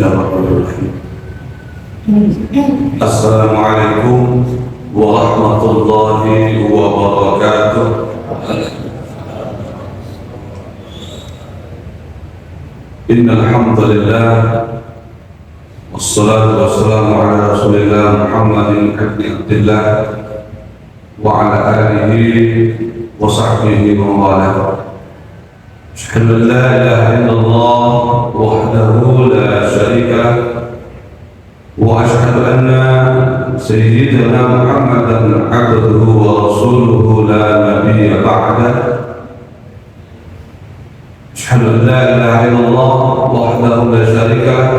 Bismillahirrahmanirrahim. Assalamualaikum warahmatullahi wabarakatuh. Innal hamdalillah wassalatu wassalamu ala Rasulillah Muhammadin ibn Abdillah wa ala alihi wa sahbihi wa mawalah. Asyhadu an la ilaha illallah wahdahu la syarika lah wa asyhadu anna sayyidina Muhammadan abduhu wa rasuluhu la nabiyya ba'dah. Asyhadu an la ilaha illallah wahdahu la syarika lah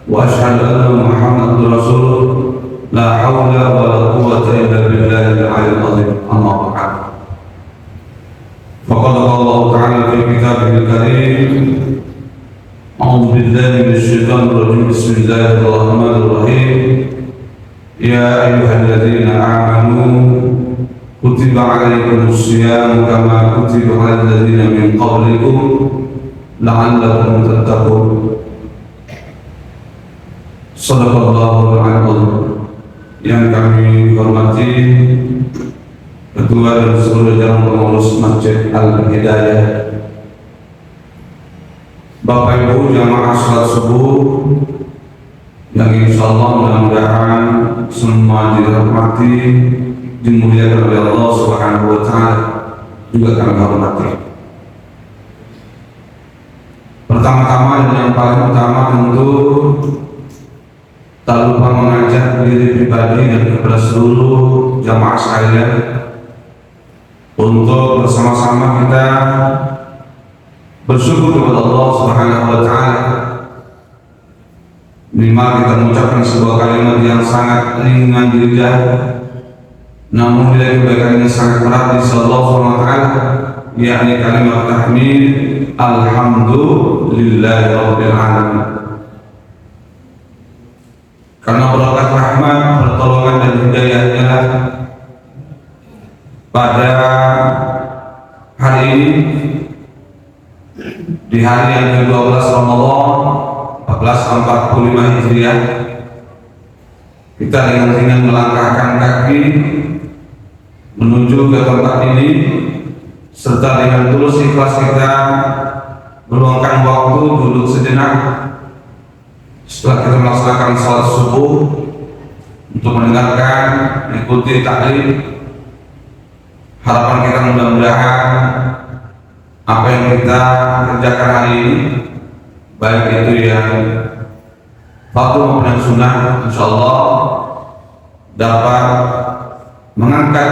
wa asyhadu anna Muhammadan rasulullah la hawla wa la quwwata illa billahil aliyyil azim. Amma ba'd. Faqad qala Allah ta'ala fi kitabihil karim. A'udzu billahi minasy syaithanir rajim. Bismillahirrahmanirrahim. Ya ayyuhalladzina amanu kutiba 'alaikumus shiyam kama kutiba 'alal ladzina min qablikum la'allakum tattaqun. Shadaqallahul 'azim. Yang kami hormati Ketua dan seluruh jajaran pengurus Masjid Al-Hidayah, Bapak Ibu jamaah salat subuh yang insyaallah mudah-mudahan semua dirahmati, dimuliakan oleh Allah Subhanahu wa taala, juga kami hormati. Pertama-tama dan yang paling utama tentu tak lupa mengajak diri pribadi dan kepada seluruh jamaah sekalian untuk bersama-sama kita bersyukur kepada Allah Subhanahu wa taala. Minimal kita mengucapkan sebuah kalimat yang sangat ringan di lidah, namun nilai kebaikannya sangat berat di sisi Allah Subhanahu wa taala, yakni kalimat tahmid alhamdulillahi rabbil alamin. Karena berkat rahmat, pertolongan dan hidayahnya lah pada hari ini, di hari yang ke-12 Ramadan 1445 Hijriah, kita dengan ringan melangkahkan kaki menuju ke tempat ini, serta dengan tulus ikhlas kita meluangkan waktu duduk sejenak setelah kita melaksanakan salat subuh untuk mendengarkan, mengikuti taklim. Harapan kita mudah-mudahan apa yang kita kerjakan hari ini, baik itu yang fardu maupun yang sunnah, insyaallah dapat mengangkat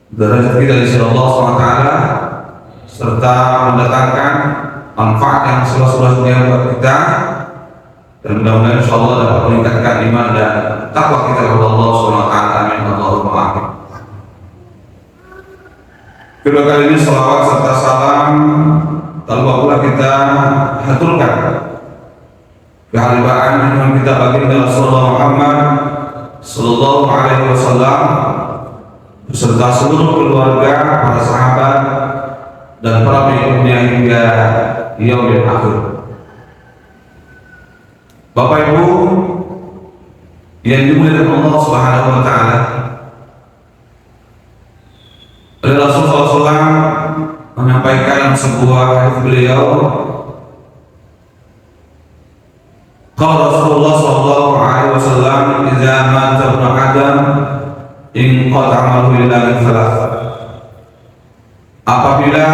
derajat kita di sisi Allah SWT, serta mendatangkan manfaat yang seluas-luasnya buat kita, dan mudah-mudahan insyaallah dapat meningkatkan iman dan takwa kita kepada Allah SWT. Amin. Allahumma amin. Kedua kali ini salawat serta salam tak lupa pula kita haturkan kehadiran junjungan kita baginda Rasulullah Muhammad sallallahu alaihi wasallam beserta seluruh keluarga, para sahabat dan para pengikutnya hingga yaumil akhir. Bapak Ibu yang dimuliakan Allah Subhanahu wa taala, Rasulullah SAW menyampaikan sebuah hadis beliau. Qala Rasulullah sallallahu alaihi wasallam, "Idza mata ibnu Adam inqata 'amaluhu illa min thalath." Apabila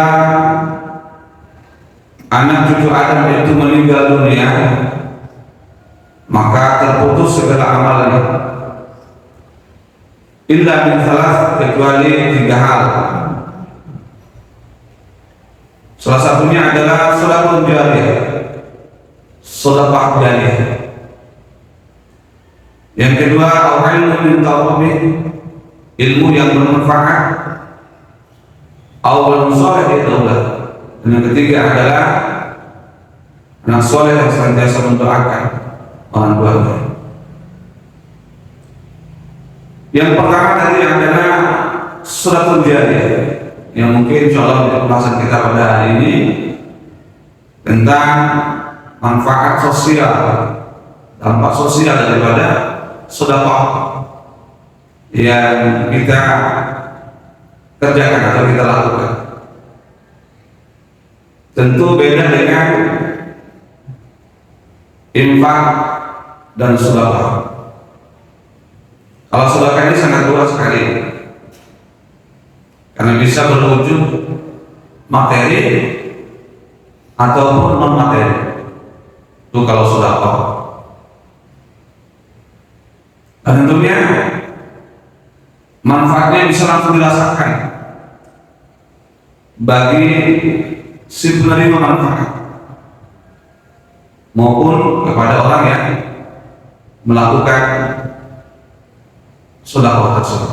anak cucu Adam itu meninggal dunia, maka terputus segala amalannya, illa min thalath, kecuali 3 hal. Salah satunya adalah sedekah jariyah, sedekah jariyah. Yang kedua, ilmu min tawabih, ilmu yang bermanfaat, awal saleh daulah. Dan yang ketiga adalah anak soleh yang senantiasa mendoakan orang tuanya. Yang pertama tadi adalah sedekah jariyah, yang mungkin insyaallah menjadi pembahasan kita pada hari ini tentang manfaat sosial, dampak sosial daripada sedekah yang kita kerjakan atau kita lakukan. Tentu beda dengan infak dan sedekah. Kalau sedekah ini sangat luas sekali, karena bisa berwujud materi ataupun non materi. Itu kalau sedekah. Dan tentunya manfaatnya bisa langsung dirasakan bagi si penerima manfaat maupun kepada orang yang melakukan sedekah tersebut.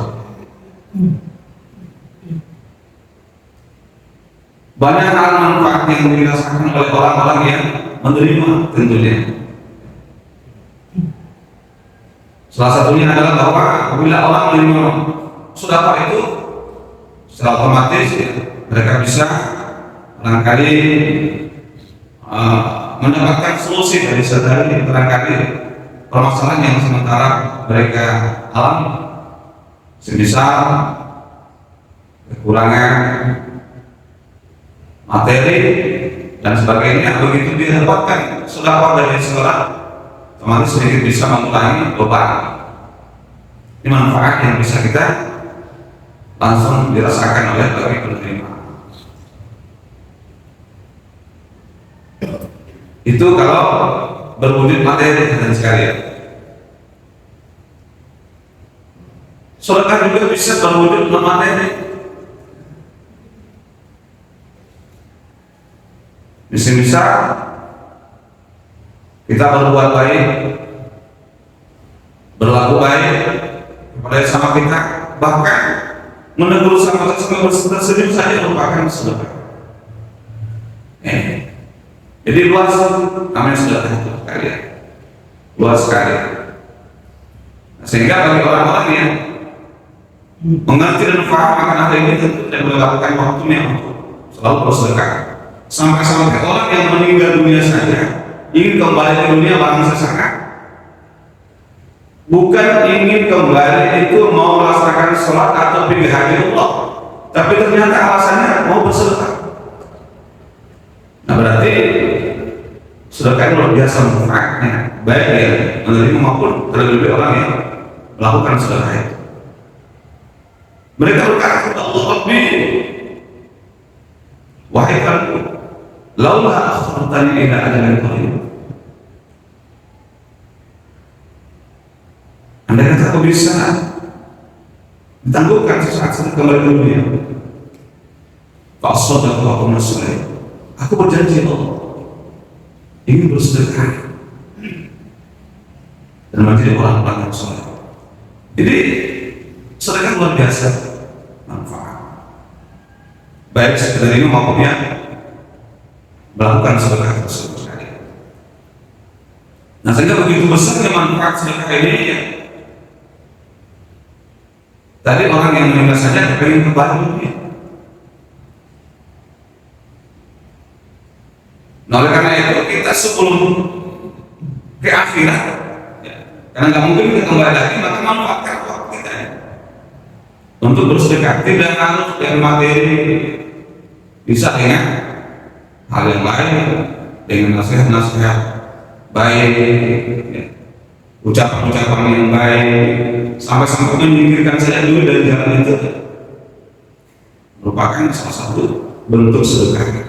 Banyak hal manfaat yang dirasakan oleh orang-orang yang menerima tentunya. Salah satunya adalah bahwa apabila orang menerima sedekah itu secara otomatis ya, mereka bisa barangkali mendapatkan solusi dari barangkali permasalahan yang sementara mereka alami, semisal kekurangan materi dan sebagainya. Begitu didapatkan sedekah dari seorang, otomatis sedikit bisa mengurangi beban. Ini manfaat yang bisa kita langsung dirasakan oleh bagi penerima. Itu kalau berwujud materi dan sekalian. Sedekah juga bisa berwujud non materi. Misal kita berbuat baik, berlaku baik kepada sama kita, bahkan menegur sama tersenyum saja merupakan sedekah. Jadi luas namanya sedekah itu kalian, luas sekali. Sehingga bagi orang-orang yang mengerti dan paham akan hal ini tentu tidak melakukan waktunya untuk selalu bersedekah. Sampai-sampai orang yang meninggal dunia saja ingin kembali ke dunia bangsa sana, bukan ingin kembali itu mau melaksanakan sholat atau pergi haji Allah, tapi ternyata alasannya mau bersedekah. Nah berarti sedekah luar biasa manfaatnya, baik yang menerima maupun terlebih orang yang melakukan sedekah itu. Mereka berkata, Allah Rabbi, wahai Tuhanku, laula akhartani ila ajalin qarib. Andai kata aku bisa ditangguhkan sesaat saya kembali ke dunia, Pak Saudara aku nasoleh, aku berjanji Allah ingin bersedekah dan menjadi orang-orang yang soleh. Jadi sedekah luar biasa manfaat, baik sekedar ini maupun yang melakukan sedekah tersebut. Nah sehingga begitu besarnya manfaat sedekah ini ya, tadi orang yang meninggal saja ingin kembali dunia. Nah oleh karena itu kita sebelum ke akhirat ya, karena nggak mungkin kita kembali lagi, maka manfaatkan waktu kita ya, untuk bersedekah. Tidak harus dari materi, bisa dengan hal yang lain, dengan nasihat-nasihat baik ya, ucapan-ucapan yang baik, sampai-sampai menyingkirkan saja dulu dari jalan itu merupakan salah satu bentuk sedekah.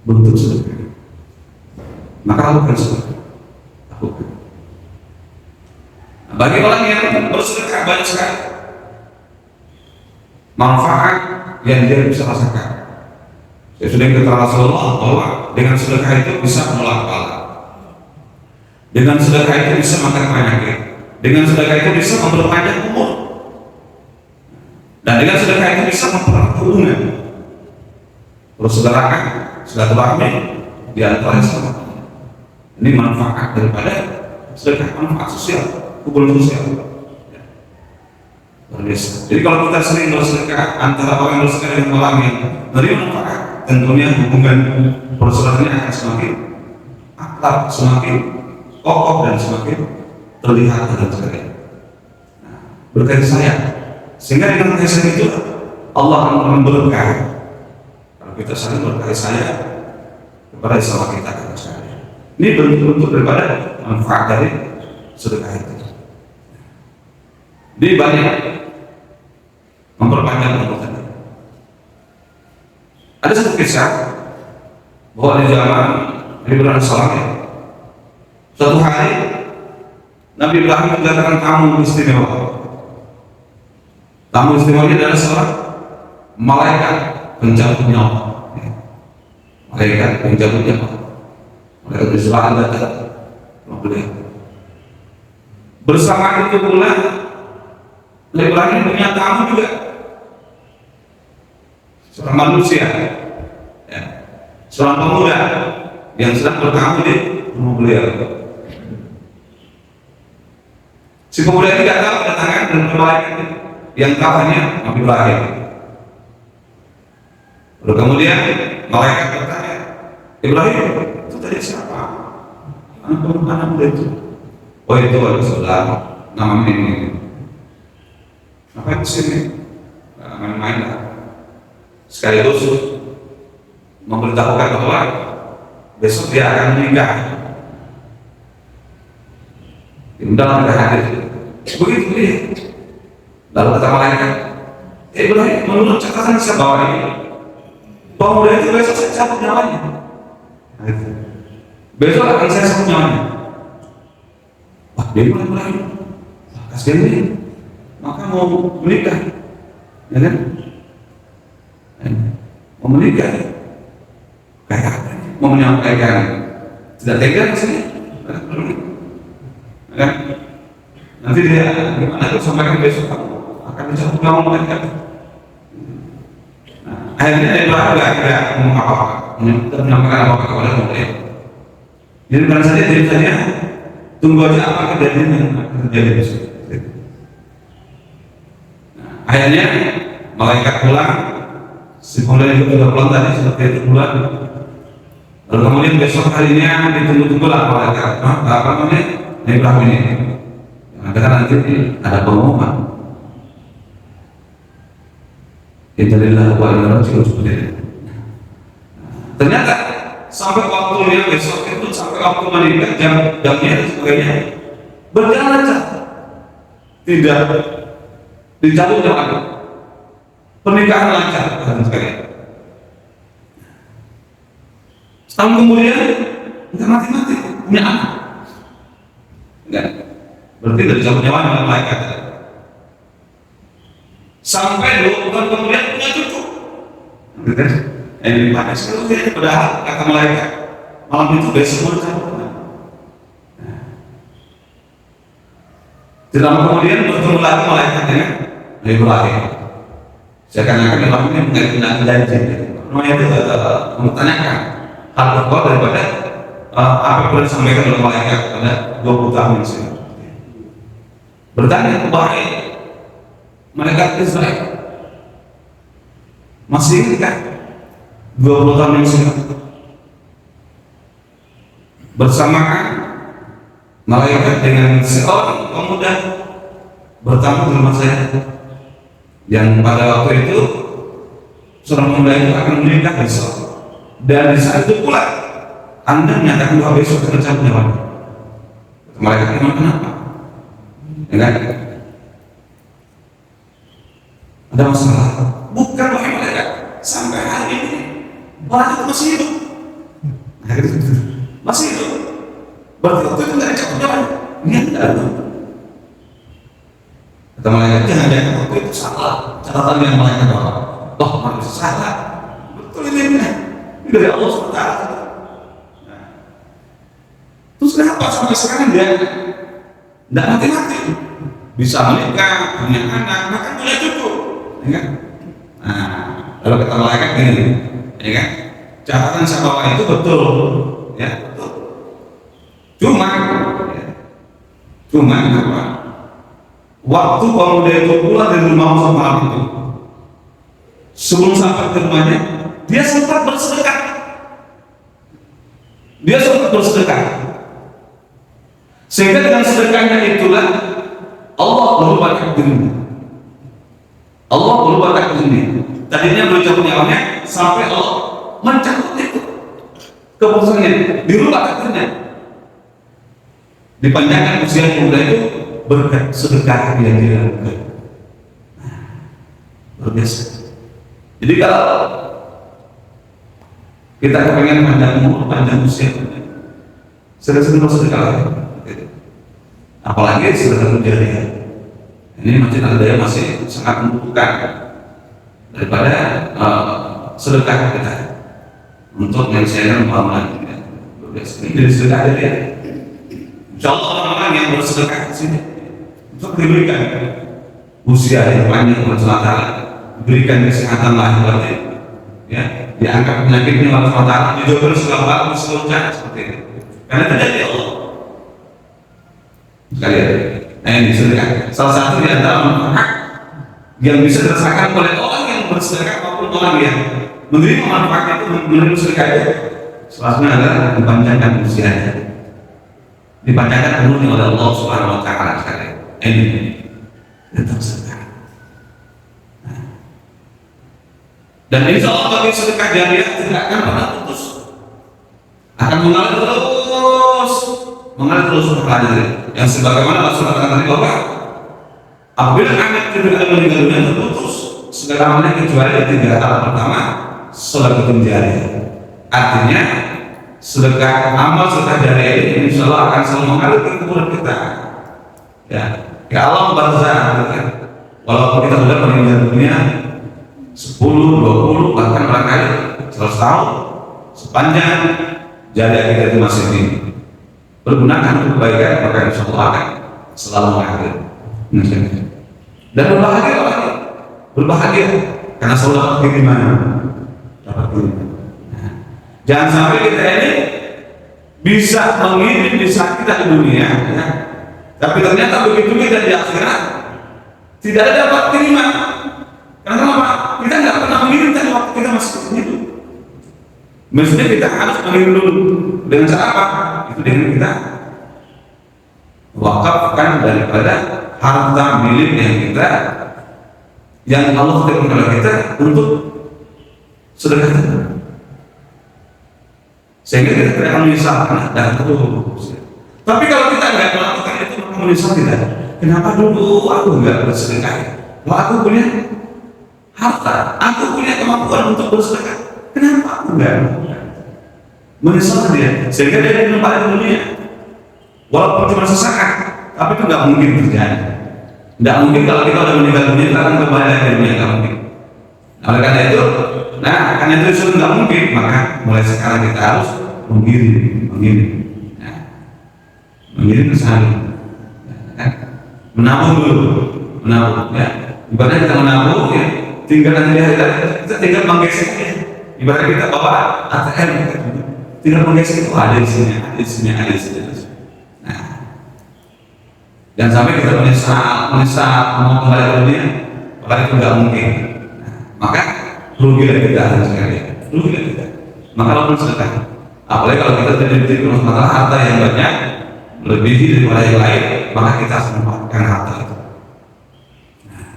Bentuk sedekah. Maka lakukan sedekah. Lakukan. Nah, bagi orang yang bersedekah banyak sekali manfaat yang dia bisa rasakan. Saya sudah kata Rasulullah bahwa dengan sedekah itu bisa menolak bala. Dengan sedekah itu bisa makan penyakit. Dengan sedekah itu bisa memperpanjang umur. Dan dengan sedekah itu bisa mempererat hubungan. Persaudaraan, silaturahmi di antara sama. Ini manfaat daripada sedekah, manfaat sosial, hubungan sosial. Berbiasa. Jadi kalau kita sering bersedekah antara orang yang bersedekah dengan orang yang menerima manfaat, tentunya hubungan persaudaraannya akan semakin akrab, semakin kokoh dan semakin terlihat dan sebagainya. Berkait sayang, sehingga dengan kasih sayang itu Allah akan berkah. Kalau kita saling berkait sayang kepada sesama kita kan sekalian. Ini bentuk-bentuk daripada manfaat dari sedekah itu. Dia banyak memperpanjang umur tadi. Ada satu kisah bahwa di zaman Nabi Ibrahim salam ya, suatu hari Nabi Ibrahim mendatangkan tamu istimewa. Tamu istimewanya adalah seorang malaikat pencabut nyawa. Malaikat pencabut nyawa. Malaikat Israel datang beliau. Bersama itu pula Nabi Ibrahim punya tamu juga, seorang manusia, ya, seorang pemuda yang sedang bertamu di rumah beliau. Si pemuda ini datang berdatangan dengan malaikat yang kawannya Nabi Ibrahim. Lalu kemudian malaikat bertanya, Ibrahim, itu tadi siapa? Anak muda itu? Oh itu ada saudara, namanya ini. Ngapain kesini? Main-main lah. Sekaligus memberitahukan bahwa besok dia akan menikah. Diundang mereka hadir. Begitu dia. Lalu kata malaikat, Ibrahim, menurut catatan saya bawa ini, pemuda itu besok saya cabut nyawanya. Besok akan saya cabut nyawanya. Wah, dia mulai kasihan ini. Maka mau menikah, ya kan? Mau menikah, kayak apa? Mau menyampaikan tidak tega maksudnya, ya kan? Nanti dia gimana tuh sampaikan besok kamu akan dicabut nyawa mereka. Nah, akhirnya Ibrahim tidak ngomong apa-apa, menyampaikan apa-apa kepada mereka. Jadi bukan saja dia saja tunggu aja apa kejadian yang akan terjadi besok. Akhirnya malaikat pulang, si pemuda itu sudah pulang tadi seperti itu pulang. Lalu kemudian besok harinya ditunggu-tunggu lah malaikat apa namanya Ibrahim ini. Yang ada nanti ada pengumuman. Innalillahi wa inna ilaihi raji'un. Ternyata sampai waktunya besok itu sampai waktu menikah jamnya dan sebagainya berjalan lancar, tidak dicabut lagi, pernikahan lancar dan sebagainya. Setahun kemudian nggak mati-mati punya anak, enggak, berarti dari cabut nyawanya oleh malaikat. Sampai 2 bulan kemudian punya cucu. Ini pakai sekali, padahal kata malaikat malam itu besok mau cabut. Tidak lama kemudian bertemu lagi malaikat dengan Nabi Ibrahim. Seakan-akan Ibrahim ini mengenai janji. Namanya itu mempertanyakan hal terkuat daripada apa yang pernah disampaikan oleh malaikat pada 20 tahun yang silam. Bertanya kepada malaikat Israel, masih ingat kan 20 tahun yang silam bersamaan malaikat dengan seorang pemuda bertamu di rumah saya, yang pada waktu itu seorang pemuda itu akan menikah besok, dan di saat itu pula Anda menyatakan bahwa besok akan cabut nyawanya. Malaikat memang kenapa? Ya kan? Ada masalah? Bukan wahai malaikat, sampai hari ini malaikat masih hidup. Masih hidup. Berarti waktu itu nggak cabut nyawanya. Ini tidak ada. Kata malaikat, jangan-jangan waktu itu salah catatan yang malaikat bawa. Toh manusia salah. Betul ini dari Allah SWT. Nah, terus kenapa sampai sekarang dia tidak mati-mati? Bisa menikah, punya anak, bahkan punya cucu, ya kan? Nah, lalu kata malaikat ini, ya kan? Catatan saya bawa itu betul, ya betul. Cuma apa? Waktu pemuda itu pulang dari rumah malam itu, sebelum sampai ke rumahnya, dia sempat bersedekah. dia sempat bersedekah, sehingga dengan sedekahnya itulah Allah berubah takdirnya. Allah berubah takdirnya. Tadinya bercabut nyawanya, sampai Allah mencabut itu keputusannya, dirubah takdirnya, dipanjangkan usia muda itu berkat sedekah yang dia lakukan. Berbiasa. Jadi kalau kita kepengen panjang umur, panjang usia, sering-sering bersedekah. Apalagi sedekah jariah. Ini Masjid Al-Hidayah masih sangat membutuhkan daripada sedekah kita untuk menyelesaikan pemahaman kita. Ini sedekah jariah. Insya Allah orang-orang yang bersedekah di sini untuk diberikan usia yang panjang oleh Allah Taala, diberikan kesehatan lahir batin, ya, diangkat penyakitnya oleh Allah Taala, dijauhkan segala hal seluruhnya seperti itu. Karena terjadi Allah. Sekalian, ini sedekah. Salah satu di antara manfaat yang bisa dirasakan oleh orang yang bersedekah maupun orang yang menerima manfaat itu, menerima sedekah itu, salah satunya adalah dipanjangkan usianya, dipanjangkan umurnya oleh Allah Subhanahu Wa Taala. Sekalian, ini tentang sedekah. Dan insya Allah bagi sedekah jariah tidak akan pernah putus, akan mengalir terus berlanjut. Yang sebagaimana Rasulullah katakan tadi bahwa apabila anak tidak ada meninggal dunia terputus segala amalnya kecuali tiga hal. Pertama, sedekah jariah. Artinya sedekah amal sedekah jariah ini insya Allah akan selalu mengalir ke kubur kita, ya, ke alam barzakh. Walaupun kita sudah meninggal dunia 10, 20, bahkan barangkali 100 tahun, sepanjang jariah kita itu masih bergunakan untuk kebaikan, maka insya Allah akan selalu mengalir. Dan berbahagia karena selalu dapat kiriman, jangan sampai kita ini bisa mengirim di saat kita di dunia, ya, tapi ternyata begitu kita di akhirat tidak ada dapat kiriman. Karena apa? Kita nggak pernah mengirim tadi waktu kita masih hidup. Maksudnya kita harus mengirim dulu. Dengan cara apa? Itu dengan kita wakafkan daripada harta milik yang Allah berikan kepada kita untuk sedekah, sehingga kita tidak akan menyesal dan terus. Tapi kalau kita nggak melakukan itu, maka menyesal tidak. Kenapa dulu aku nggak bersedekah? Kalau aku punya harta, aku punya kemampuan untuk bersedekah, kenapa aku nggak melakukan? Menyesal dia, sehingga dia menempatkan dunia. Walaupun cuma sesaat, tapi itu nggak mungkin terjadi. Nggak mungkin kalau kita udah meninggal dunia kita akan kembali lagi ke dunia, nggak mungkin. Nah, oleh karena itu, karena itu nggak mungkin, maka mulai sekarang kita harus mengirim ke sana, menabung dulu, ya. Ibaratnya kita menabung, ya, tinggal nanti kita tinggal menggesek, ya. Ibaratnya kita bawa ATM, tinggal menggesek itu ada di sini. Nah, jangan sampai kita menyesal mau kembali ke dunia, padahal itu nggak mungkin. Nah, maka rugilah kita sekali, rugilah kita. Maka lakukan sedekah. Apalagi kalau kita tidak diberi masalah harta yang banyak, melebihi daripada yang lain, maka kita harus memanfaatkan harta itu. Nah,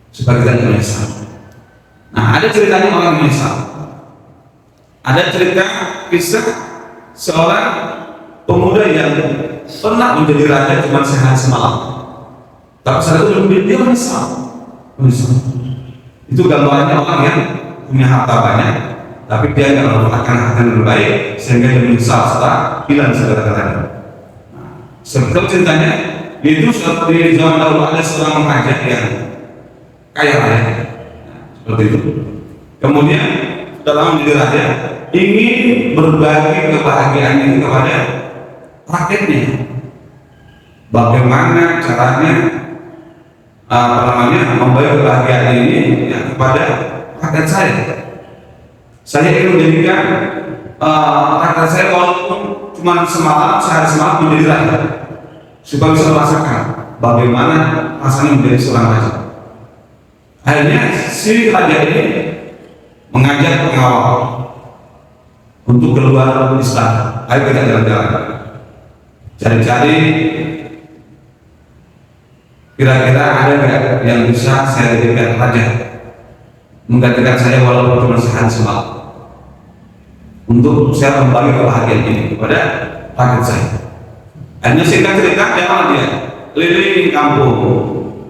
supaya kita tidak menyesal. Nah, ada ceritanya orang menyesal. Ada cerita kisah seorang pemuda yang pernah menjadi raja cuma sehari semalam, tapi saat itu dia menyesal. Itu gambarannya orang yang punya harta banyak, tapi dia nggak memanfaatkan harta yang terbaik, sehingga dia menyesal setelah hilang segala-galanya. Seperti ceritanya, itu seperti zaman dahulu ada seorang raja yang kaya raya, seperti itu. Kemudian setelah menjadi raja, ingin berbagi kebahagiaan ini kepada rakyatnya. Bagaimana caranya membagi kebahagiaan ini kepada rakyat saya? Saya ingin menjadikan rakyat saya walaupun cuma sehari semalam menjadi raja, supaya bisa merasakan bagaimana rasanya menjadi seorang raja. Akhirnya si raja ini mengajak pengawal untuk keluar istana ayo kita jalan-jalan, cari-cari kira-kira ada nggak yang bisa saya jadikan raja, menggantikan saya walaupun cuma sehari semalam, untuk saya membagi kebahagiaan ini kepada rakyat saya. Hanya singkat cerita, jangan dia keliling kampung.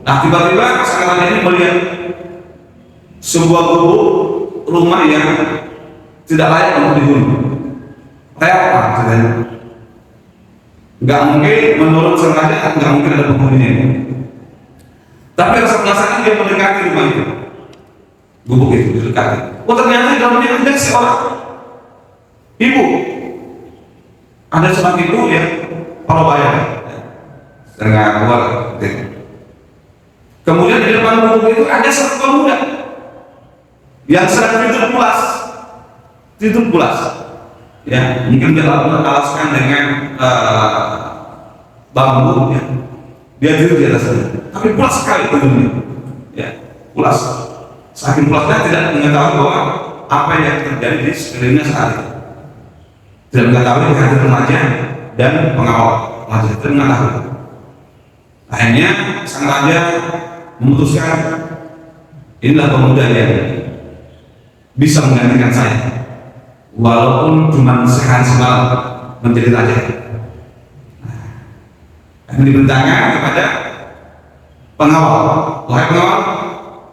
Nah, tiba-tiba sang raja ini melihat sebuah gubuk rumah yang tidak layak untuk dihuni. Kayak apa ceritanya? Nggak mungkin, menurut sang raja nggak mungkin ada penghuninya. Tapi rasa penasaran dia mendekati rumah itu, gubuk itu didekati. Oh, ternyata di dalamnya ada seorang ibu. Ada seorang ibu ya, kalau bayar setengah keluar. Kemudian di depan gubuk itu ada seorang pemuda yang sedang tidur pulas, ya mungkin dia alaskan dengan bambu, ya. Dia tidur di atasnya, tapi pulas sekali tidurnya, ya pulas. Saking pulasnya tidak mengetahui bahwa apa yang terjadi di sekelilingnya saat itu. Tidak mengetahui kehadiran remaja dan pengawal remaja, tidak mengetahui. Akhirnya sang raja memutuskan, inilah pemuda yang bisa menggantikan saya walaupun cuma sehari semalam menjadi raja. Yang diperintahkan kepada pengawal, wahai pengawal,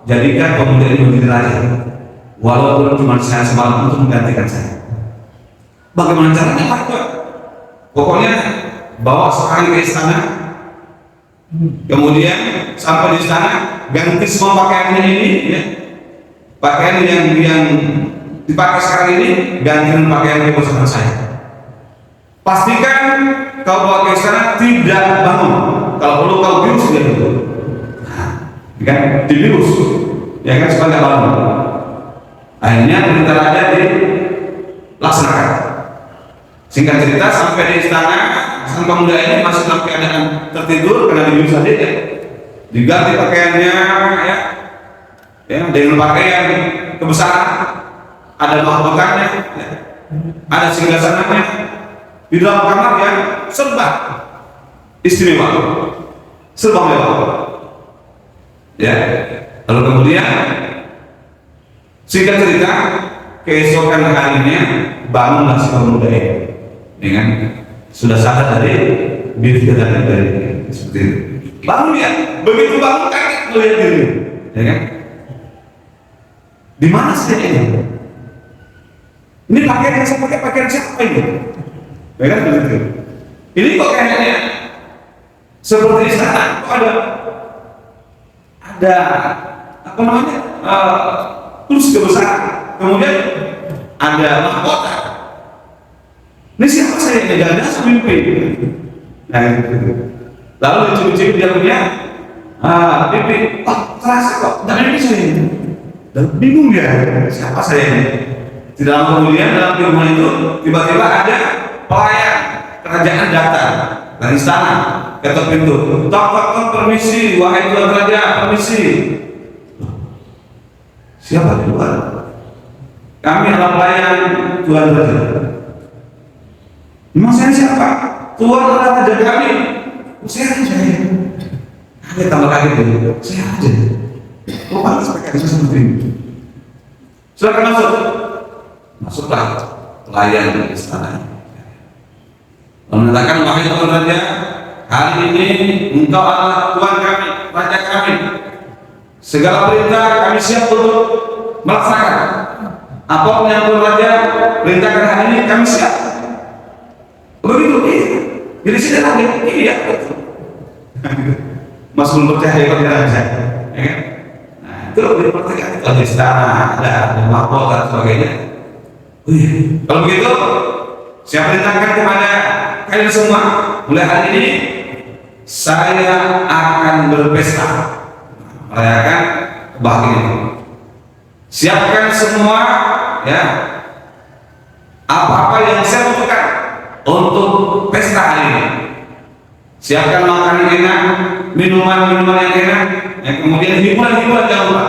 jadikan pemuda ini menjadi raja walaupun cuma sehari semalam untuk menggantikan saya. Bagaimana caranya Pak? Pokoknya bawa sekarang ke istana, kemudian sampai di istana ganti semua pakaiannya ini, ya. Pakaian yang dipakai sekarang ini ganti pakaian kebesaran saya. Pastikan kau bawa ke istana tidak bangun. Kalau perlu kau bius dia dulu, kan dibius, ya kan supaya nggak bangun. Akhirnya perintah raja dilaksanakan. Singkat cerita, sampai di istana, sang pemuda ini masih dalam keadaan tertidur karena dibius saja, ya. Diganti pakaiannya, ya, dengan pakaian kebesaran, ada mahkotannya, ya. Ada singgasananya, di dalam kamar yang serba istimewa, serba mewah, ya. Lalu kemudian singkat cerita, keesokan harinya bangunlah si pemuda ini dengan sudah sadar dari diri dari seperti itu. Bangun dia, begitu bangun kaget melihat diri, ya kan? Di mana saya ini? Ini pakaian yang saya pakai pakaian siapa ini? Ya kan begitu. Ini kok kayaknya seperti istana, kok ada apa namanya? Terus kebesaran. Kemudian ada mahkota. Ini siapa saya ini? Jangan mimpi. Nah, gitu. Lalu dicubit-cubit dia punya pipi. Oh, terasa kok. Dan ini saya ini. Dan bingung dia. Siapa saya ini? Tidak lama kemudian dalam rumah itu tiba-tiba ada pelayan kerajaan datang dari istana, ketok pintu. Tok, permisi, wahai tuan raja, permisi. Siapa di luar? Kami adalah pelayan tuan raja. Memang saya siapa? Tuan raja kami. Saya aja. Ada tambah kaget dulu. Saya aja. Kok pantas pakai bisa seperti ini? Silakan masuk. Masuklah pelayan di istana. Menyatakan, wahai tuan raja, hari ini engkau adalah tuan kami, raja kami. Segala perintah kami siap untuk melaksanakan. Apapun yang tuan raja perintahkan hari ini kami siap. Begitu, iya. Jadi sini lagi, iya. Mas belum percaya kepada raja, ya kan? Nah, itu diperhatikan itu di istana ada mahkota dan sebagainya. Kalau begitu, saya perintahkan kepada kalian semua, mulai hari ini saya akan berpesta merayakan kebahagiaan. Siapkan semua, ya, apa-apa yang saya butuhkan untuk pesta hari ini. Siapkan makanan enak, minuman yang enak, ya, kemudian hiburan jangan lupa.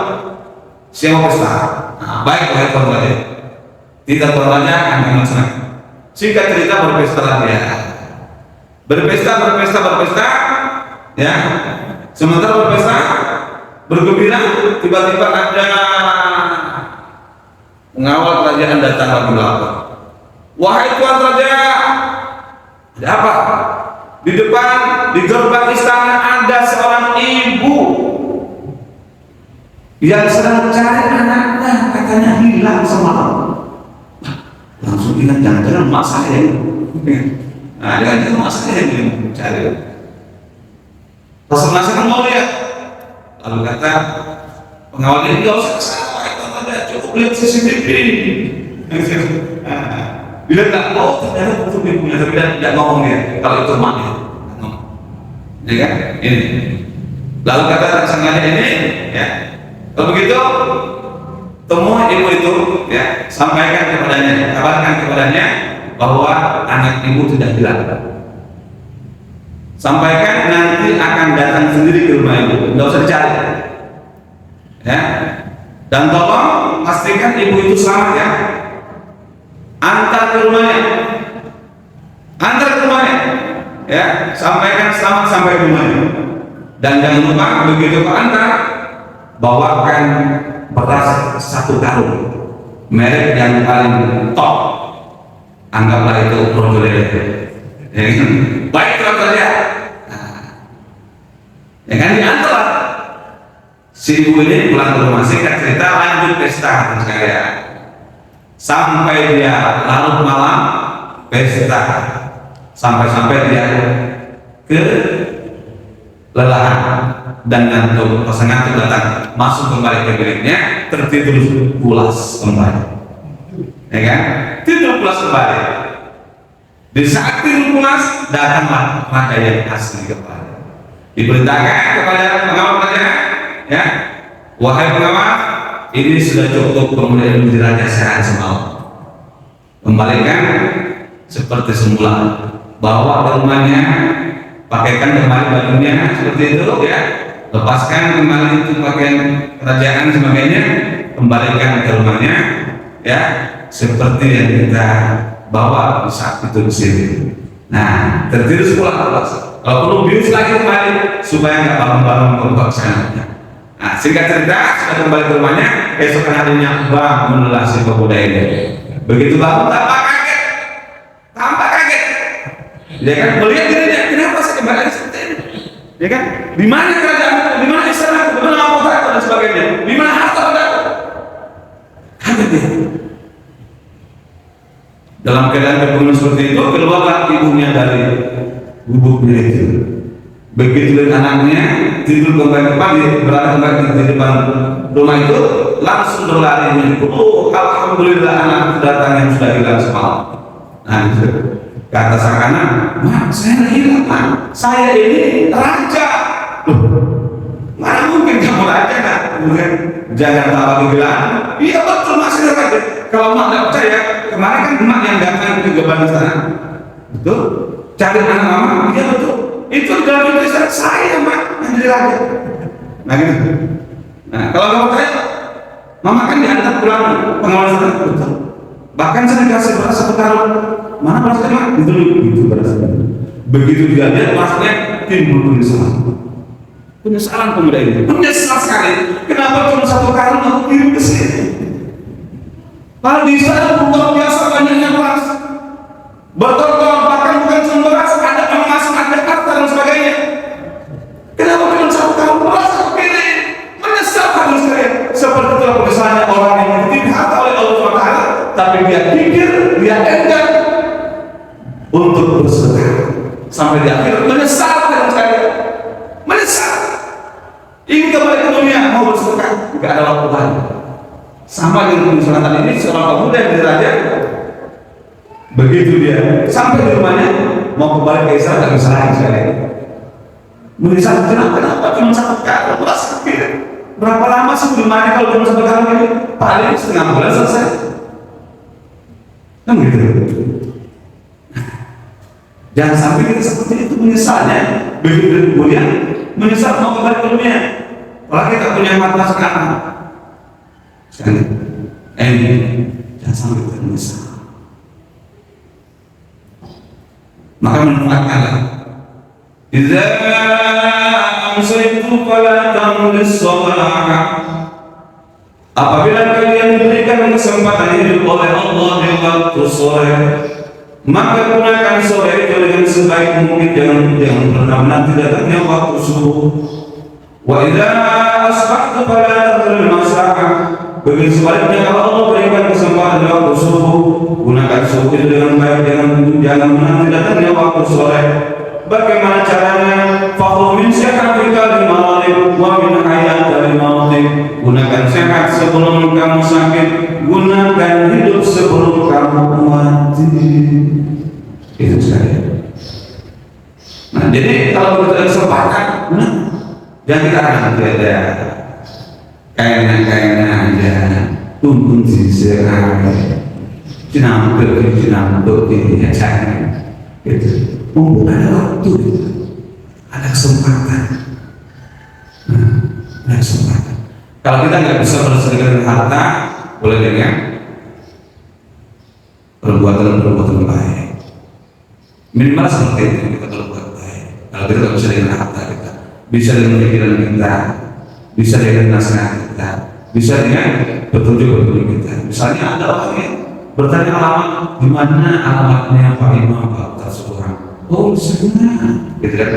Siapa pesta? Nah, baik, tuan raja. Tidak tuan raja akan melaksanakan. Singkat cerita berpesta dia, berpesta, ya. Sementara berpesta, bergembira, tiba-tiba ada pengawal kerajaan datang lagi melapor. Wahai tuan raja, ada apa? Di depan, di gerbang istana ada seorang ibu yang sedang cari anaknya, katanya hilang semalam. Langsung ingat, jangan-jangan mak saya. Nah, jangan-jangan mak saya yang cari. Rasul penasaran mau lihat. Lalu kata pengawal ini, nggak usah kesana, cukup lihat CCTV. Bila nggak mau, ternyata itu ibunya, tapi tidak ngomong ya. Kalau itu maknya, ya kan? Ini. Lalu kata tersangkanya ini, ya. Kalau begitu, temui ibu itu, ya, sampaikan kepadanya, kabarkan kepadanya bahwa anak ibu tidak hilang. Sampaikan nanti akan datang sendiri ke rumah ibu, nggak usah dicari, ya. Dan tolong pastikan ibu itu selamat, ya. Antar ke rumahnya, ya. Sampaikan selamat sampai ke rumahnya. Dan jangan lupa begitu kau antar, bawakan beras 1 karung, merek yang paling top, anggaplah itu Rojo Lele. Ya, baik tuan saja. Ya kan, diantar si ibu ini pulang ke rumah. Singkat cerita, lanjut pesta sekalian. Sampai dia larut malam pesta, sampai dia kelelahan dan ngantuk. Pas ngantuk datang, masuk kembali ke biliknya, tertidur pulas kembali, ya kan? Tidur pulas kembali. Di saat tidur pulas, datanglah raja yang asli kembali. Diperintahkan kepada pengawal kerajaan, ya, wahai pengawal, ini sudah cukup kemudian menjadi raja sehat semalam. Kembalikan seperti semula, bawa ke rumahnya, pakaikan kembali bajunya seperti itu, ya. Lepaskan kembali itu pakaian kerajaan sebagainya, kembalikan ke rumahnya, ya, seperti yang kita bawa di saat itu di sini. Nah, tertidur pulas. Kalau perlu bius lagi kembali supaya nggak bangun-bangun ke sana. Nah, singkat cerita, sudah kembali ke rumahnya. Esok harinya bangunlah si pemuda ini. Begitu bangun, tampak kaget. Ya kan, melihat dirinya, kenapa saya kembali seperti ini? Ya kan, di mana kerajaan, di mana istana, di mana mahkota dan sebagainya, di mana harta benda? Kaget dia. Dalam keadaan kebangun seperti itu, keluarlah ibunya dari gubuknya itu. Begitu lihat anaknya tidur kembali, berada kembali di depan rumah itu, langsung berlari menyebut, oh alhamdulillah anak datang yang sudah hilang semalam. Nah, itu kata sang anak, mak saya hilang, mak saya ini raja. Loh, mana mungkin kamu raja, nak? Jangan tambah kegilaan. Iya betul, masih raja. Kalau mak tidak percaya, kemarin kan emak yang datang ke gerbang istana, betul? Cari anak mama, iya betul. Itu dalam tulisan saya, mak, yang jadi raja. Nah gitu. Nah, kalau kamu percaya, mama kan diantar pulang pengawasan, betul. Bahkan saya dikasih beras 1 karung. Mana berasnya, mak? Itu berasnya. Begitu dia lihat berasnya, timbul penyesalan pemuda ini. Menyesal sekali. Kenapa cuma 1 karung aku kirim ke sini? Padahal di sana luar biasa banyaknya beras. Bertolak bahkan bukan cuma beras, ada emas, ada harta dan sebagainya. Kenapa cuma 1 karung beras aku kirim? Menyesal kamu sekalian. Seperti itulah penyesalannya orang yang dititip harta oleh Allah SWT, tapi dia pikir, dia enggan untuk bersedekah. Sampai di akhir menyesal kamu sekalian. Menyesal. Ingin kembali ke dunia, mau bersedekah, tidak ada waktu lagi. Sama dengan penyesalan ini, seorang pemuda yang raja, begitu dia sampai di rumahnya, mau kembali ke istana, tak bisa lagi sekali. Menyesal, kenapa cuma 1 karung beras kecil? Berapa lama sih rumahnya kalau cuma 1 karung ini? Paling setengah bulan selesai. Kan gitu. Jangan sampai kita seperti itu menyesalnya. Begitu kemudian menyesal mau kembali ke dunia. Kalau kita punya mata sekarang, sekali, jangan sampai kita menyesal. maka manfaatkanlah. Idza amsaytu fala tamlis sabah. Apabila kalian diberikan kesempatan hidup oleh Allah di waktu sore, maka gunakan sore itu dengan sebaik mungkin, jangan pernah menanti datangnya waktu subuh. Wa idza asbahtu fala tadril masa'a. Begitu sebaliknya, kalau Allah berikan kesempatan di waktu subuh, gunakan subuh itu dengan baik, jangan menanti datangnya waktu sore. Bagaimana caranya? Fakhu min sihhatika limaradik wa min hayatika limautik. Gunakan sehat sebelum kamu sakit, gunakan hidup sebelum kamu mati. Itu saja. Nah, jadi kalau kita kesempatan, jangan kita akan ada kayaknya aja tumpun diserai, cinambuk ini aja, gitu. Ada waktu, ada kesempatan. Ada kesempatan. Kalau kita nggak bisa bersedekah dengan harta, boleh dengan perbuatan baik. Minimal seperti itu kita berbuat baik. Kalau kita nggak bisa dengan harta kita, bisa dengan pikiran kita, bisa dengan nasihat kita, bisa dengan petunjuk kita. Misalnya ada orang yang bertanya alamat, di mana alamatnya Pak Imam Pak Ustaz Subhan? Oh, sebenarnya, gitu kan?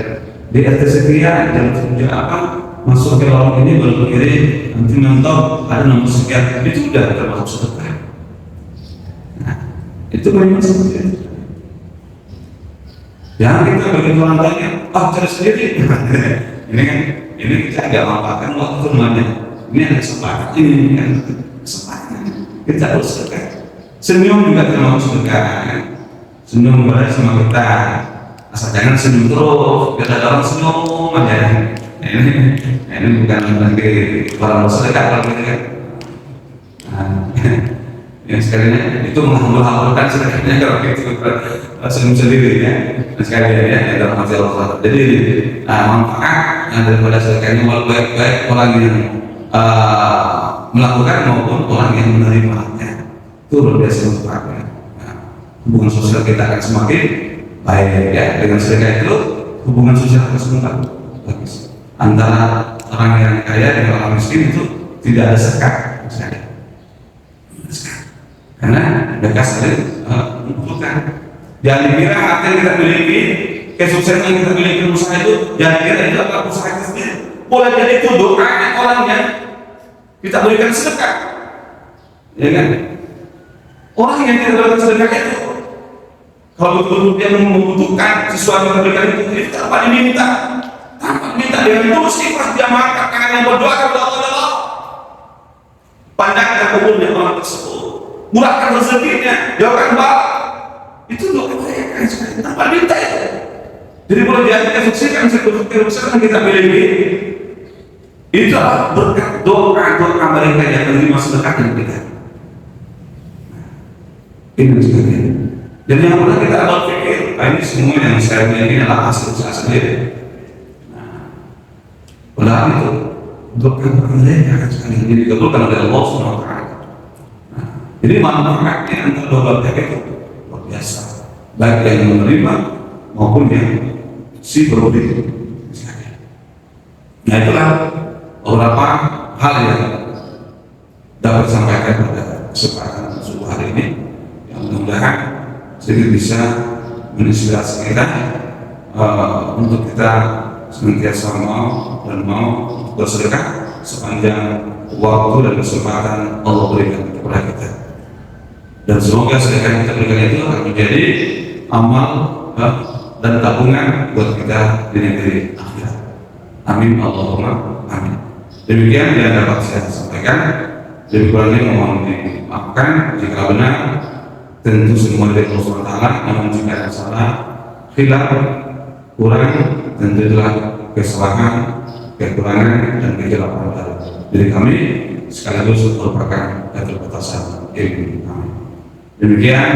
Di RT sekian, jam kerja apa? Masuk ke lorong ini baru kiri, nanti mentok ada nomor sekian, itu sudah termasuk sedekah. Nah, itu memang seperti itu. Jangan kita bagi orang tanya, cari sendiri. ini kita nggak manfaatkan waktu semuanya. Ini ada kesempatan, ini kan kesempatan. Kita harus sedekah. Senyum juga termasuk sedekah. Senyum berada sama kita. Asal jangan senyum terus, biar ada orang senyum aja. Ini bukan lagi orang bersedekah kalau gitu kan. Yang sekalinya itu menghambur-hamburkan sedekahnya kalau gitu senyum sendiri ya. Sekalian ya dalam hati Allah. Jadi manfaat daripada sedekahnya walau baik orang yang melakukan maupun orang yang menerimanya itu luar biasa manfaatnya. Hubungan sosial kita akan semakin baik ya. Dengan sedekah itu hubungan sosial akan semakin bagus. Antara orang yang kaya dengan orang miskin itu tidak ada sekat, karena mereka saling membutuhkan. Jangan dikira harta yang kita miliki, kesuksesan yang kita miliki usaha itu, jangan kira itu adalah usaha kita sendiri. Boleh jadi itu doa orang yang kita berikan sedekah, ya kan? Orang yang kita berikan sedekah itu, kalau betul-betul dia membutuhkan sesuatu yang berikan itu tanpa diminta, dengan tulus ikhlas dia mengangkat tangan yang berdoa kepada Allah. Pandangkan kuburnya orang tersebut, murahkan rezekinya, jauhkan bala. Itu doa mereka tanpa minta itu. Jadi boleh jadi kesuksesan kita miliki itu berkat doa mereka yang menerima sedekah dari kita. Ini sekalian. Jadi yang pernah kita berpikir, ini semua yang saya miliki adalah hasil usaha sendiri. Padahal itu doa mereka akan sekali ini dikabulkan oleh Allah SWT. Jadi manfaatnya antara dua belah itu luar biasa, baik yang menerima maupun yang si berbudi. Nah itulah beberapa hal yang dapat disampaikan pada kesempatan subuh hari ini, yang mudah-mudahan sedikit bisa menginspirasi kita untuk kita senantiasa mau bersedekah sepanjang waktu dan kesempatan Allah berikan kepada kita. Dan semoga sedekah yang kita berikan itu akan menjadi amal dan tabungan buat kita di negeri akhirat. Amin Allahumma amin. Demikian yang dapat saya sampaikan. Lebih kurangnya mohon dimaafkan jika benar, tentu semua dari Allah SWT. Namun jika ada salah, khilaf, kurang, tentu itulah kesalahan, kekurangan dan kejelapan baru. Jadi kami sekaligus merupakan keterbatasan ilmu kami. Demikian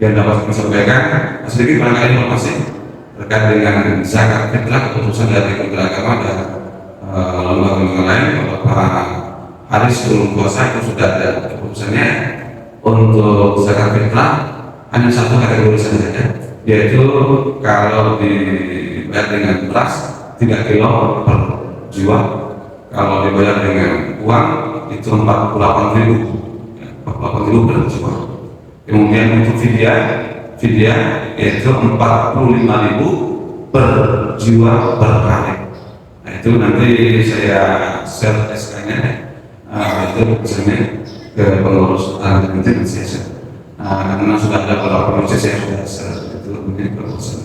yang dapat kami sampaikan. Sedikit barangkali informasi terkait dengan zakat fitrah, keputusan dari Kementerian Agama dan lembaga lain. Beberapa hari sebelum puasa itu sudah ada keputusannya untuk zakat fitrah hanya satu kategori saja, yaitu kalau dibayar dengan beras 3 kilo per jiwa, kalau dibayar dengan uang itu 48.000 per jiwa. Kemudian untuk fidyah yaitu 45.000 per jiwa per hari. Nah, itu nanti saya share SK-nya, itu misalnya ke pengurus nanti saya share. Karena sudah ada beberapa proses saya sudah share itu mungkin pengurus itu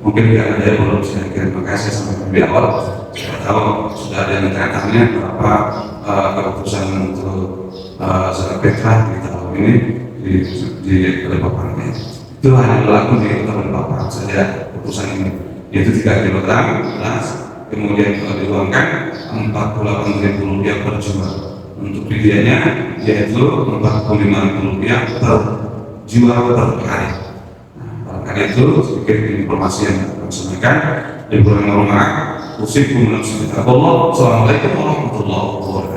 mungkin tidak ada yang belum saya kirim, makasih sampai lebih awal. Saya tahu sudah ada yang tanya berapa keputusan untuk zakat fitrah di tahun ini di Balikpapan. Itu hanya berlaku di Kota Balikpapan saja keputusan ini, yaitu 3 kilogram beras, kemudian kalau diuangkan 48.000 rupiah per jiwa. Untuk fidyahnya yaitu 45.000 rupiah per jiwa per hari. Barangkali itu sedikit informasi yang kami sampaikan. Di bulan Ramadan, usikum nafsi bittaqwallah. Assalamualaikum warahmatullahi wabarakatuh.